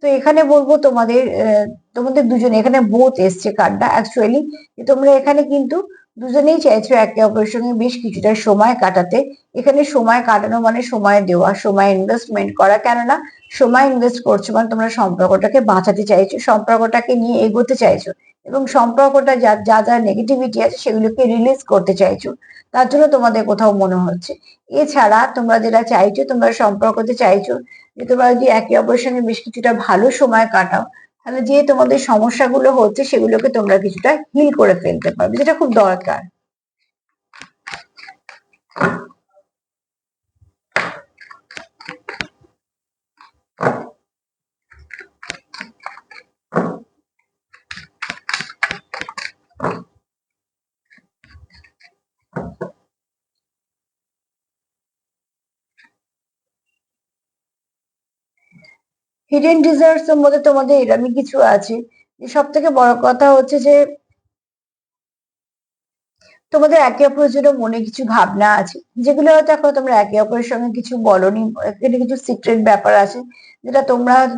Speaker 1: তো এখানে বলবো তোমাদের দুজনে, এখানে বোথ এসছে কার্ডটা অ্যাকচুয়ালি, যে তোমরা এখানে কিন্তু দুজনেই চাইছো একে অপরের সঙ্গে বেশ কিছুটা সময় কাটাতে। এখানে সময় কাটানো মানে সময় দেওয়া, সময় ইনভেস্টমেন্ট করা। কেননা সময় ইনভেস্ট করছো মানে তোমরা সম্পর্কটাকে বাঁচাতে চাইছো, সম্পর্কটাকে নিয়ে এগোতে চাইছো, এবং সম্পর্কটা যা যা যা নেগেটিভিটি আছে সেগুলোকে রিলিজ করতে চাইছো। তার জন্য তোমাদের কোথাও মনে হচ্ছে। এছাড়া তোমরা যেটা চাইছো, তোমরা সম্পর্কতে চাইছো যে তোমরা যদি একে অপরের সঙ্গে বেশ কিছুটা ভালো সময় কাটাও, তাহলে যে তোমাদের সমস্যাগুলো হচ্ছে সেগুলোকে তোমরা কিছুটা হিল করে ফেলতে পারবে, যেটা খুব দরকার। হিডেন ডিজায়ার্স এর মধ্যে তোমাদের এরকমই কিছু আছে, যে সব থেকে বড় কথা হচ্ছে যে তোমাদের একে অপরের জন্য মনে কিছু ভাবনা আছে, যেগুলো হয়তো এখনো তোমরা একে অপরের সঙ্গে কিছু বলনি। এখানে কিছু সিক্রেট ব্যাপার আছে যেটা তোমরা হয়তো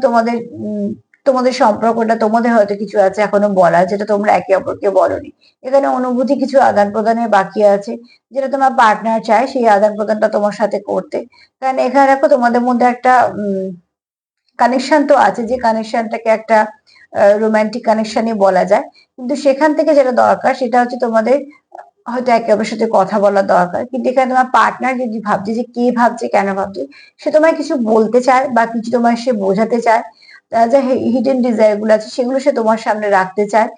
Speaker 1: তোমাদের সম্পর্কটা, তোমাদের হয়তো কিছু আছে এখনো বলা, যেটা তোমরা একে অপরকে বলনি। এখানে অনুভূতি কিছু আদান প্রদানের বাকি আছে, যেটা তোমার পার্টনার চায় সেই আদান প্রদানটা তোমার সাথে করতে। কারণ এখানে দেখো তোমাদের মধ্যে একটা কানেকশন তো আছে, যে কানেকশনটাকে একটা রোমান্টিক কানেকশনই বলা যায়। কিন্তু সেখান থেকে যেটা দরকার সেটা হচ্ছে তোমাদের হয়তো একে অপরের সাথে কথা বলা দরকার। কিন্তু এখানে তোমার পার্টনার যদি ভাবছে যে কে ভাবছে কেন ভাবছে, সে তোমায় কিছু বলতে চায় বা কিছু তোমায় সে বোঝাতে চায়, তার যে হিডেন ডিজায়ার গুলো আছে সেগুলো সে তোমার সামনে রাখতে চায়,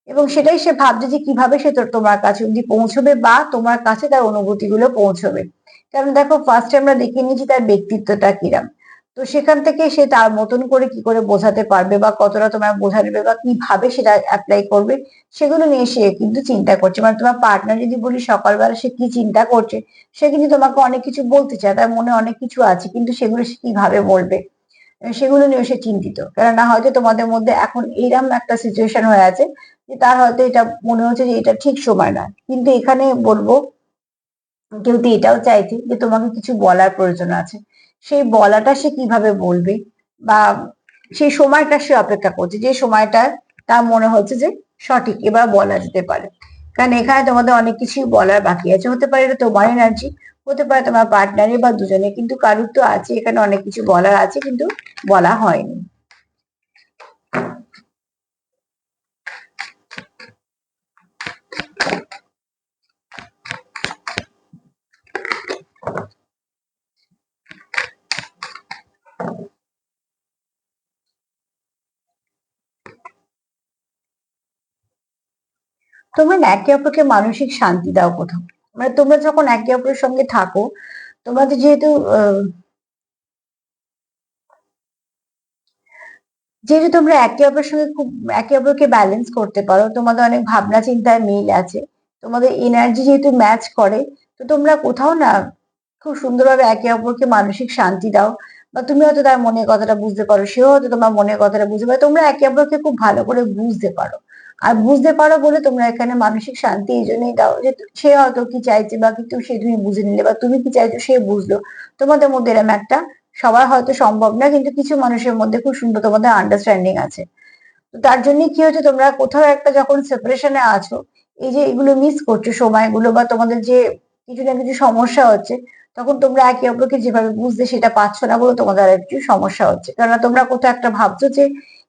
Speaker 1: এবং সেটাই সে ভাবছে যে কিভাবে সে তোমার কাছে অব্দি পৌঁছবে বা তোমার কাছে তার অনুভূতি গুলো পৌঁছবে। কারণ দেখো, ফার্স্টে আমরা দেখে নিয়েছি তার ব্যক্তিত্বটা কিরাম। তো সেখান থেকে সে তার মতন করে কি করে বোঝাতে পারবে বা কতটা তোমার বোঝা নেবে বা কিভাবে সেটা অ্যাপ্লাই করবে, সেগুলো নিয়ে সে কিন্তু চিন্তা করছে। মানে তোমার পার্টনার যদি বলি সকালবেলা সে কি চিন্তা করছে, সে কিন্তু তোমাকে অনেক কিছু বলতে চায়, তার মনে অনেক কিছু আছে, কিন্তু সেগুলো সে কিভাবে বলবে সেগুলো নিয়ে সে চিন্তিত। কেননা হয়তো তোমাদের মধ্যে এখন এইরকম একটা সিচুয়েশন হয়ে আছে যে তার হয়তো এটা মনে হচ্ছে যে এটা ঠিক সময় নয়, কিন্তু এখানে বলবো কিন্তু এটাও চাইছে যে তোমাকে কিছু বলার প্রয়োজন আছে। সেই বলাটা সে কিভাবে বলবে বা সেই সময়টা সে অপেক্ষা করছে, যে সময়টা তার মনে হচ্ছে যে সঠিক এবার বলা যেতে পারে। কারণ এখানে তোমাদের অনেক কিছুই বলার বাকি আছে, হতে পারে এটা তোমার এনার্জি, হতে পারে তোমার পার্টনারে বা দুজনে, কিন্তু কারুর তো আছে এখানে অনেক কিছু বলার আছে কিন্তু বলা হয়নি। তোমরা না একে অপরকে মানসিক শান্তি দাও কোথাও। মানে তোমরা যখন একে অপরের সঙ্গে থাকো, তোমাদের যেহেতু যেহেতু তোমরা একে অপরের সঙ্গে খুব একে অপরকে ব্যালেন্স করতে পারো, তোমাদের অনেক ভাবনা চিন্তায় মিল আছে, তোমাদের এনার্জি যেহেতু ম্যাচ করে, তো তোমরা কোথাও না খুব সুন্দরভাবে একে অপরকে মানসিক শান্তি দাও। বা তুমি হয়তো তার মনের কথাটা বুঝতে পারো, সেও হয়তো তোমার মনের কথাটা বুঝতে পারে, তোমরা একে অপরকে খুব ভালো করে বুঝতে পারো। আর বুঝতে পারো বলে তোমরা এখানে মানসিক শান্তি এই জন্যই দাও যে সে হয়তো কি চাইছে বা কিন্তু সে তুমি বুঝে নিলে, বা তুমি কি চাইছো সে বুঝলো। তোমাদের মধ্যে এরকম একটা, সবার হয়তো সম্ভব না, কিন্তু কিছু মানুষের মধ্যে খুব সুন্দর তোমাদের আন্ডারস্ট্যান্ডিং আছে। তো তার জন্য কি হচ্ছে, তোমরা কোথাও একটা যখন সেপারেশনে আছো, এই যে এগুলো মিস করছো সময়গুলো, বা তোমাদের যে কিছু না কিছু সমস্যা হচ্ছে, তখন তোমরা একে অপরকে যেভাবে বুঝতে সেটা পাচ্ছ না বলে তোমাদের আর একটু সমস্যা হচ্ছে। কেননা তোমরা কোথাও একটা ভাবছো যে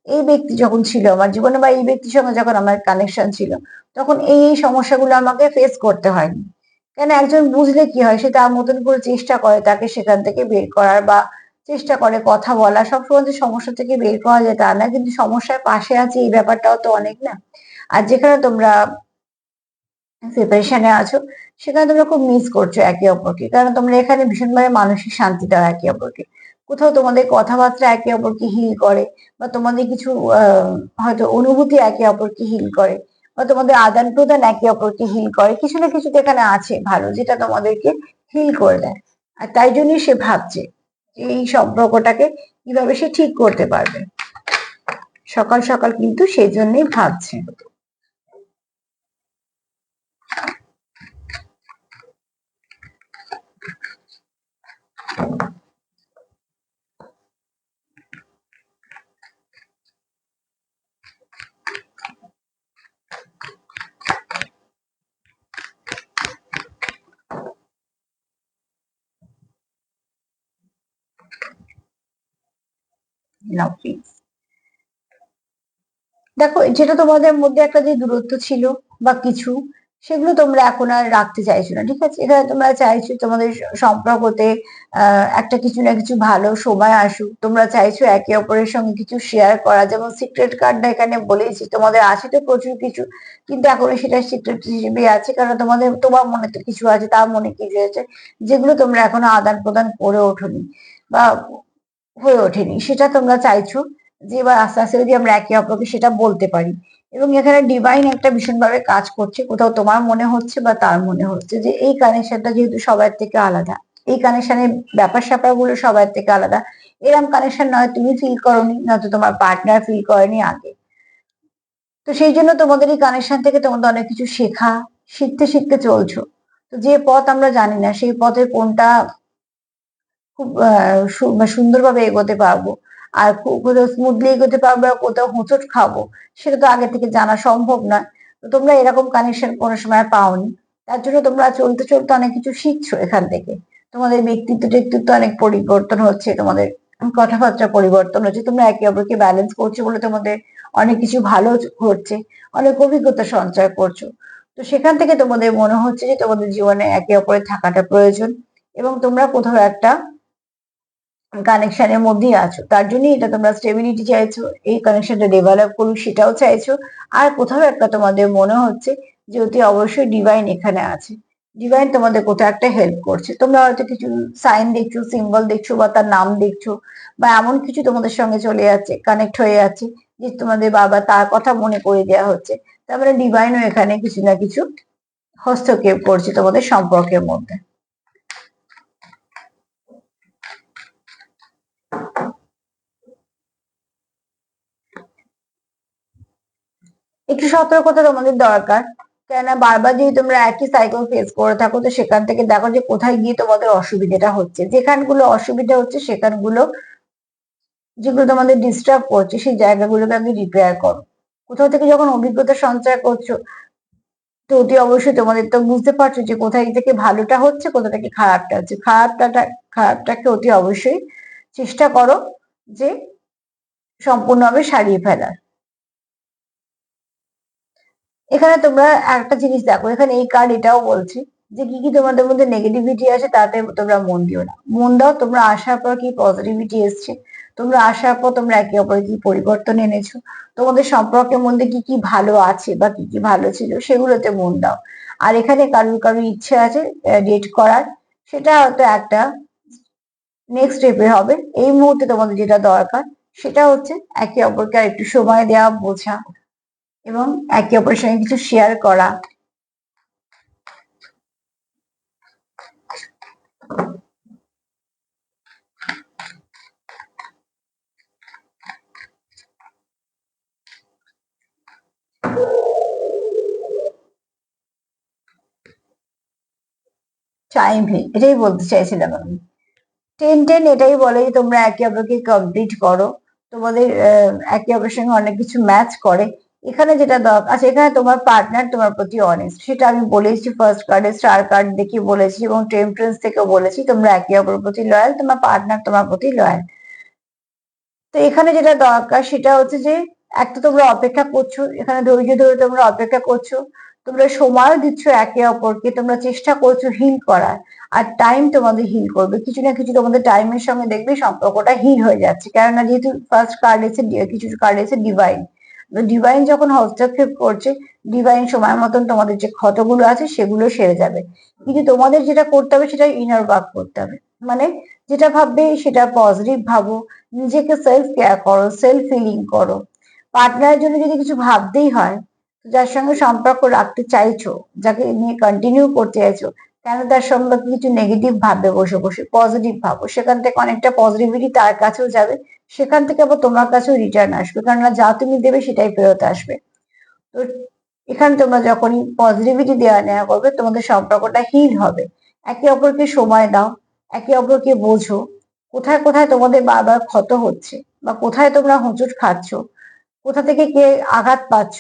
Speaker 1: এই ব্যক্তি যখন ছিল আমার জীবনে বা এই ব্যক্তির সঙ্গে যখন আমার কানেকশন ছিল, তখন এই সমস্যাগুলো আমাকে ফেস করতে হয়নি। কেন, একজন বুঝলে কি হয়, সে তার মতন করে চেষ্টা করে তাকে সেখান থেকে বের করার, বা চেষ্টা করে কথা বলা। সবসময় যে সমস্যা থেকে বের করা যায় তা না, কিন্তু সমস্যার পাশে আছে এই ব্যাপারটাও তো অনেক না। আর যেখানে তোমরা সেপারেশনে আছো, সেখানে তোমরা খুব মিস করছো একে অপরকে, কারণ তোমরা এখানে ভীষণভাবে মানসিক শান্তি দাও একে অপরকে। কোথাও তোমাদের কথাবার্তা একে অপরকে হিল করে, বা তোমাদের কিছু হয়তো অনুভূতি একে অপরকে হিল করে, বা তোমাদের আদান প্রদান একে অপরকে হিল করে। কিছু না কিছু তো এখানে আছে ভালো, যেটা তোমাদেরকে হিল করে দেয়। আর তাই জন্যই সে ভাবছে যে এই সম্পর্কটাকে কিভাবে সে ঠিক করতে পারবে। সকাল সকাল কিন্তু সেই জন্যই ভাবছে। নাও প্লিজ। দেখো, যেটা তোমাদের মধ্যে একটা যে দূরত্ব ছিল বা কিছু, সেগুলো তোমরা এখন আর রাখতে চাইছো না, ঠিক আছে। এখানে তোমরা চাইছো তোমাদের সম্পর্কতে একটা কিছু না কিছু ভালো সময় আসুক। তোমরা চাইছো একে অপরের সঙ্গে কিছু শেয়ার করা, যেমন সিক্রেট কার্ডটা এখানে বলেছি, তোমাদের আছে তো প্রচুর কিছু, কিন্তু এখনো সেটা সিক্রেট হিসেবে আছে, কারণ তোমার মনে তো কিছু আছে, তার মনে কিছু আছে, যেগুলো তোমরা এখনো আদান প্রদান করে ওঠোনি বা হয়ে ওঠেনি। সেটা তোমরা চাইছো যে এবার আস্তে আস্তে যদি আমরা একে অপরকে সেটা বলতে পারি। এবং এখানে ডিভাইন একটা ভীষণভাবে কাজ করছে, কোথাও তোমার মনে হচ্ছে বা তার মনে হচ্ছে যে এই কানেকশনটা যেহেতু সবার থেকে আলাদা, এই কানেকশনের ব্যাপার স্যাপার গুলো সবার থেকে আলাদা। এরকম কানেকশন নয় তুমি ফিল করোনি, নয়তো তোমার পার্টনার ফিল করেনি আগে। তো সেই জন্য তোমাদের এই কানেকশন থেকে তোমাদের অনেক কিছু শেখা, শিখতে শিখতে চলছো। তো যে পথ আমরা জানি না, সেই পথে কোনটা খুব সুন্দরভাবে এগোতে পারবো, আর কোথাও স্মুথলি এগোতে পারবো আর কোথাও হোঁচট খাবো, সেটা তো আগে থেকে জানা সম্ভব নয়। তো তোমরা এরকম কানেকশন কোনো সময় পাওনি, তার জন্য তোমরা চলতে চলতে অনেক কিছু শিখছো এখান থেকে। তোমাদের ব্যক্তিত্ব টেক্তিত্ব অনেক পরিবর্তন হচ্ছে, তোমাদের কথাবার্তা পরিবর্তন হচ্ছে, তোমরা একে অপরকে ব্যালেন্স করছো বলে তোমাদের অনেক কিছু ভালো হচ্ছে, অনেক অভিজ্ঞতা সঞ্চয় করছো। তো সেখান থেকে তোমাদের মনে হচ্ছে যে তোমাদের জীবনে একে অপরের থাকাটা প্রয়োজন, এবং তোমরা কোথাও একটা কানেকশনের মধ্যেই আছো। তার জন্যই এটা তোমরা স্টেবিলিটি চাইছো, এই কানেকশনটা ডেভেলপ করুক সেটাও চাইছো। আর কোথাও একটা তোমাদের মনে হচ্ছে যে অতি অবশ্যই ডিভাইন এখানে আছে, ডিভাইন তোমাদের কোথাও একটা হেল্প করছে। তোমরা হয়তো কিছু সাইন দেখছো, সিম্বল দেখছো, বা তার নাম দেখছো, বা এমন কিছু তোমাদের সঙ্গে চলে যাচ্ছে, কানেক্ট হয়ে যাচ্ছে, যে তোমাদের বাবা তার কথা মনে করে দেওয়া হচ্ছে। তারপরে ডিভাইনও এখানে কিছু না কিছু হস্তক্ষেপ করছে তোমাদের সম্পর্কের মধ্যে। একটু সতর্কতা তোমাদের দরকার, কেননা বারবার যদি তোমরা একই সাইকেল ফেস করে থাকো, তো সেখান থেকে দেখো যে কোথায় গিয়ে তোমাদের অসুবিধাটা হচ্ছে। যেখানগুলো অসুবিধা হচ্ছে সেখানগুলো, যেগুলো তোমাদের ডিস্টার্ব করছে, সেই জায়গাগুলোকে আগে রিপেয়ার করো। কোথাও থেকে যখন অভিজ্ঞতা সঞ্চয় করছো, তো অতি অবশ্যই তোমাদের তো বুঝতে পারছো যে কোথায় থেকে ভালোটা হচ্ছে, কোথা থেকে খারাপটা হচ্ছে। খারাপটাকে অতি অবশ্যই চেষ্টা করো যে সম্পূর্ণভাবে সারিয়ে ফেলার। এখানে তোমরা একটা জিনিস দেখো, এখানে এই কার্ড এটাও বলছে যে কি কি তোমাদের মধ্যে নেগেটিভিটি আছে তাতে তোমরা মন দিও না। মন দাও তোমরা আসার পর কি পজিটিভিটি এসছে, তোমরা আসার পর তোমরা একে অপরের কি পরিবর্তন এনেছো, তোমাদের সম্পর্কের মধ্যে কি কি ভালো আছে বা কি কি ভালো ছিল সেগুলোতে মন দাও। আর এখানে কারুর কারুর ইচ্ছে আছে ডেট করার, সেটা হয়তো একটা নেক্সট স্টেপে হবে। এই মুহূর্তে তোমাদের যেটা দরকার সেটা হচ্ছে একে অপরকে আর একটু সময় দেওয়া, বোঝা, এবং একে অপরের সঙ্গে কিছু শেয়ার করা। টাইম হিল, এটাই বলতে চাইছিলাম আমি। 10-10 এটাই বলে যে তোমরা একে অপরকে কমপ্লিট করো, তোমাদের একে অপরের সঙ্গে অনেক কিছু ম্যাচ করে। এখানে যেটা দরকার, আচ্ছা এখানে তোমার পার্টনার তোমার প্রতি অনেস্ট, সেটা আমি বলেছি ফার্স্ট কার্ডে, স্টার কার্ড দেখে বলেছি, এবং টেম্পারেন্স থেকেও বলেছি তোমরা একে অপরের প্রতি লয়াল, তোমার পার্টনার তোমার প্রতি লয়াল। তো এখানে যেটা দরকার সেটা হচ্ছে যে একটা তোমরা অপেক্ষা করছো, এখানে ধৈর্য ধরে তোমরা অপেক্ষা করছো, তোমরা সময় দিচ্ছ একে অপরকে, তোমরা চেষ্টা করছো হিল করার। আর টাইম তোমাদের হিল করবে, কিছু না কিছু তোমাদের টাইমের সঙ্গে দেখবে সম্পর্কটা হিল হয়ে যাচ্ছে। কেননা যেহেতু ফার্স্ট কার্ড এসে, কিছু কার্ড এসে ডিভাইন, ডিভাইন যখন হস্তক্ষেপ করছে, ডিভাইন সময় মতন তোমাদের যে ক্ষতগুলো আছে সেগুলো সেরে যাবে। কিন্তু তোমাদের যেটা করতে হবে সেটা ইনার ওয়ার্ক করতে হবে। মানে যেটা ভাববে সেটা পজিটিভ ভাবো, নিজেকে সেলফ কেয়ার করো, সেলফ হিলিং করো। পার্টনারের জন্য যদি কিছু ভাবতেই হয়, যার সঙ্গে সম্পর্ক রাখতে চাইছো, যাকে নিয়ে কন্টিনিউ করতে চাইছো, কেন তার সম্পর্কে কিছু নেগেটিভ ভাববে বসে বসে? পজিটিভ ভাবো, সেখান থেকে অনেকটা পজিটিভিটি তার কাছেও যাবে, সেখান থেকে আবার তোমার কাছেও রিটার্ন আসবে, কেননা যা তুমি দেবে সেটাই ফেরত আসবে। তো এখানে তোমরা যখনই পজিটিভিটি দেওয়া নেওয়া করবে, তোমাদের সম্পর্কটা হিল হবে। একে অপরকে সময় দাও, একে অপরকে বোঝো, কোথায় কোথায় তোমাদের বারবার ক্ষত হচ্ছে, বা কোথায় তোমরা হোঁচট খাচ্ছ, কোথা থেকে কে আঘাত পাচ্ছ,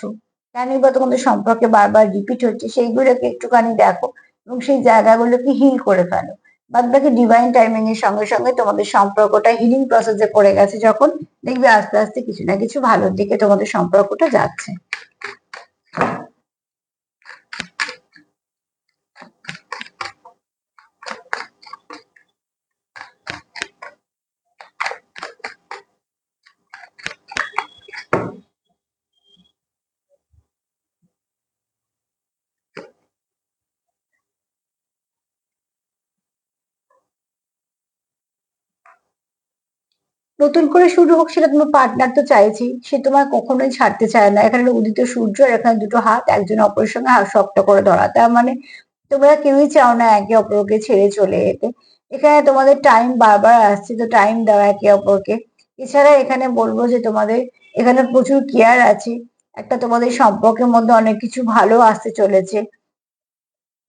Speaker 1: কেন বা তোমাদের সম্পর্কে বারবার রিপিট হচ্ছে, সেইগুলোকে একটুখানি দেখো এবং সেই জায়গাগুলোকে হিল করে ফেলো। বাদ বাকি ডিভাইন টাইমিং এর সঙ্গে সঙ্গে তোমাদের সম্পর্কটা হিলিং প্রসেসে পড়ে গেছে যখন, দেখবে আস্তে আস্তে কিছু না কিছু ভালোর দিকে তোমাদের সম্পর্কটা যাচ্ছে। নতুন করে শুরু হোক সেটা তোমার পার্টনার তো চাইছি, সে তোমার কখনোই ছাড়তে চায় না। এখানে উদিত সূর্য আর এখানে দুটো হাত একজন অপরের সঙ্গে হাত শক্ত করে ধরা, তার মানে তোমরা কেউই চাও না একে অপরকে ছেড়ে চলে যেতে। এখানে তোমাদের টাইম বারবার আসছে, তো টাইম দাও একে অপরকে। এছাড়া এখানে বলবো যে তোমাদের এখানে প্রচুর কেয়ার আছে, একটা তোমাদের সম্পর্কের মধ্যে অনেক কিছু ভালো আসতে চলেছে,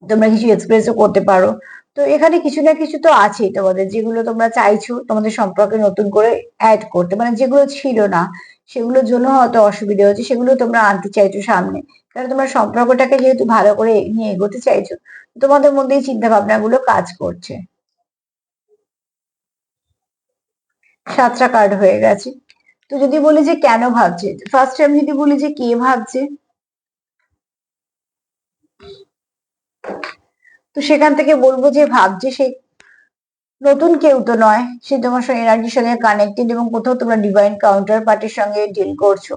Speaker 1: তোমরা কিছু এক্সপ্রেসও করতে পারো। তো এখানে কিছু না কিছু তো আছেই তোমাদের, যেগুলো তোমরা চাইছো তোমাদের সম্পর্কে নতুন করে অ্যাড করতে, মানে যেগুলো ছিল না, সেগুলোর জন্য হয়তো অসুবিধা হচ্ছে, সেগুলো তোমরা আনতে চাইছো সামনে। কারণ তোমরা সম্পর্কটাকে যেহেতু ভালো করে নিয়ে এগোতে চাইছো, তোমাদের মধ্যে এই চিন্তা ভাবনাগুলো কাজ করছে। 7টা কার্ড হয়ে গেছে। তো যদি বলি যে কেন ভাবছে, ফার্স্ট টাইম যদি বলি যে কে ভাবছে, তো সেখান থেকে বলবো যে ভাবছে সে নতুন কেউ তো নয়, সে তোমার সঙ্গে এনার্জির সঙ্গে কানেক্টেড, এবং কোথাও তোমরা ডিভাইন কাউন্টার পার্টির সঙ্গে ডিল করছো,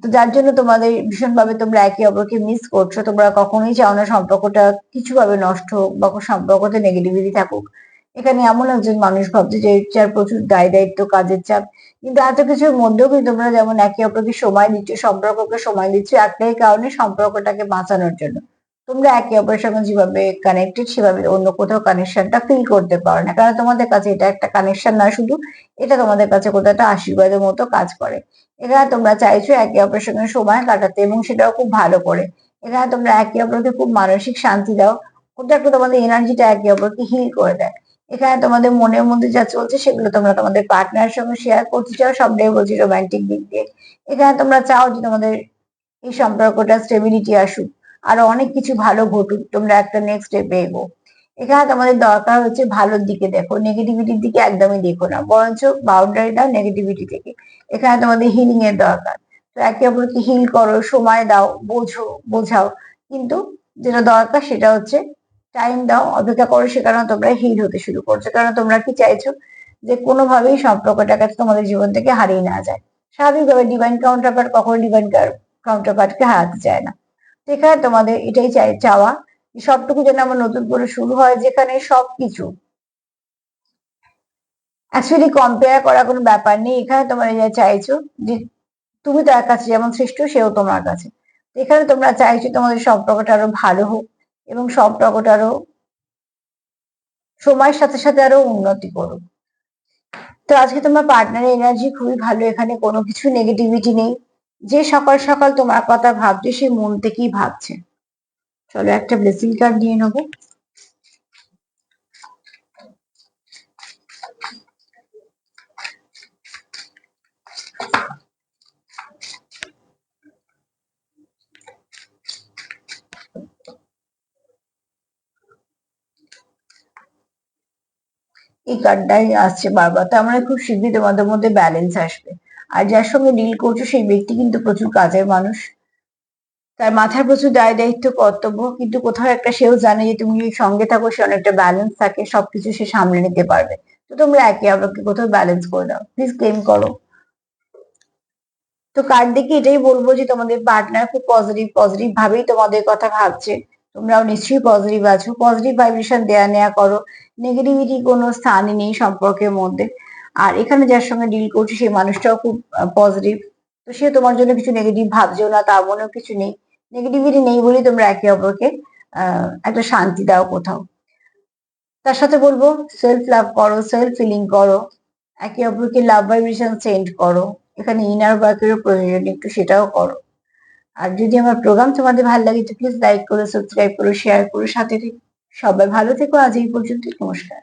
Speaker 2: তো যার জন্য তোমাদের ভীষণভাবে তোমরা একে অপরকে মিস করছো। তোমরা কখনোই চাও না সম্পর্কটা কিছুভাবে নষ্ট হোক বা সম্পর্কতে নেগেটিভিটি থাকুক। এখানে এমন একজন মানুষ ভাবছে যে যার প্রচুর দায় দায়িত্ব, কাজের চাপ, কিন্তু এত কিছুর মধ্যেও কিন্তু তোমরা যেমন একে অপরকে সময় দিচ্ছ, সম্পর্ককে সময় দিচ্ছ একটাই কারণে, সম্পর্কটাকে বাঁচানোর জন্য। তোমরা একে অপরের সঙ্গে যেভাবে কানেক্টেড সেভাবে অন্য কোথাও কানেকশনটা ফিল করতে পারো না, কারণ তোমাদের কাছে এটা একটা কানেকশন না শুধু, এটা তোমাদের কাছে কোথাও একটা আশীর্বাদের মতো কাজ করে। এখানে তোমরা চাইছো একে অপরের সঙ্গে সময় কাটাতে এবং সেটাও খুব ভালো করে। এখানে তোমরা একে অপরকে খুব মানসিক শান্তি দাও, কোথাও একটা তোমাদের এনার্জিটা একে অপরকে হিল করে দেয়। এখানে তোমাদের মনের মধ্যে যা চলছে সেগুলো তোমরা তোমাদের পার্টনারের সঙ্গে শেয়ার করতে চাও, সবটাই বলছি রোমান্টিক দিক দিয়ে। এখানে তোমরা চাও যে তোমাদের এই সম্পর্কটা স্টেবিলিটি আসুক, আরো অনেক কিছু ভালো ঘটুক, তোমরা একটা নেক্সট স্টেপে এগো। এখানে তোমাদের দরকার হচ্ছে ভালোর দিকে দেখো, নেগেটিভিটির দিকে একদমই দেখো না, বরঞ্চ বাউন্ডারি দাও নেগেটিভিটি থেকে। এখানে তোমাদের হিলিং এর দরকার। তো একে অপরকে হিল করো, সময় দাও, বোঝো, বোঝাও, কিন্তু যেটা দরকার সেটা হচ্ছে টাইম দাও, অপেক্ষা করো, সে কারণে তোমরা হিল হতে শুরু করছো। কারণ তোমরা কি চাইছো যে কোনোভাবেই সম্পর্কটাকে তোমাদের জীবন থেকে হারিয়ে না যায়। স্বাভাবিকভাবে ডিভাইন কাউন্টার পার্ট কখনো ডিভাইন কাউন্টার পার্টকে হারাতে চায় না। তো এখানে তোমাদের এটাই চাওয়া, সবটুকু যেন আমার নতুন করে শুরু হয়, যেখানে সবকিছু অ্যাকচুয়ালি কম্পেয়ার করার কোনো ব্যাপার নেই। এখানে তোমরা যা চাইছো যে তুমি তার কাছে যেমন সৃষ্ট সেও তোমার কাছে। তো এখানে তোমরা চাইছো তোমাদের সম্পর্কটা আরো ভালো হোক এবং সম্পর্কটা আরো সময়ের সাথে সাথে আরো উন্নতি করুক। তো আজকে তোমার পার্টনারের এনার্জি খুবই ভালো, এখানে কোনো কিছু নেগেটিভিটি নেই। যে সকাল সকাল তোমার কথা ভাবছে সে মন থেকেই ভাবছে। চলো একটা ব্লেসিং কার্ড নিয়ে নেবো। এই কার্ডটাই আসছে বারবার, তার মানে খুব শীঘ্রই তোমাদের মধ্যে ব্যালেন্স আসবে। আর যার সঙ্গে ডিল করছো সেই ব্যক্তি কিন্তু প্রচুর কাজের মানুষ, তার মাথায় প্রচুর দায় দায়িত্ব, কর্তব্য, কিন্তু কোথাও একটা সেও জানে যে তুমি যদি সঙ্গে থাকো সে অনেকটা ব্যালেন্স থাকে, সবকিছু সে সামলে নিতে পারবে। তো তোমরা একে অপরকে কোথাও ব্যালেন্স করে দাও, প্লিজ ক্লেম করো। তো কার্ড দেখে এটাই বলবো যে তোমাদের পার্টনার খুব পজিটিভ পজিটিভ ভাবেই তোমাদের কথা ভাবছে। তোমরাও নিশ্চয়ই পজিটিভ আছো, পজিটিভ ভাইব্রেশন দেয়া নেয়া করো, নেগেটিভিটি কোনো স্থানই নেই সম্পর্কের মধ্যে। আর এখানে যার সঙ্গে ডিল করছি সেই মানুষটাও খুব পজিটিভ, তো সে তোমার জন্য কিছু নেগেটিভ ভাবছেও না, তার মনেও কিছু নেই। নেগেটিভিটি নেই বলেই তোমরা একে অপরকে একটা শান্তি দাও কোথাও। তার সাথে বলবো সেলফ লাভ করো, সেলফ ফিলিং করো, একে অপরকে লাভ ভাইব্রেশন সেন্ড করো। এখানে ইনার ওয়ার্কেরও প্রয়োজন, একটু সেটাও করো। আর যদি আমার প্রোগ্রাম তোমাদের ভালো লাগে তো প্লিজ লাইক করো, সাবস্ক্রাইব করো, শেয়ার করো, সাথে থেকো। সবাই ভালো থেকো, আজ এই পর্যন্ত, নমস্কার।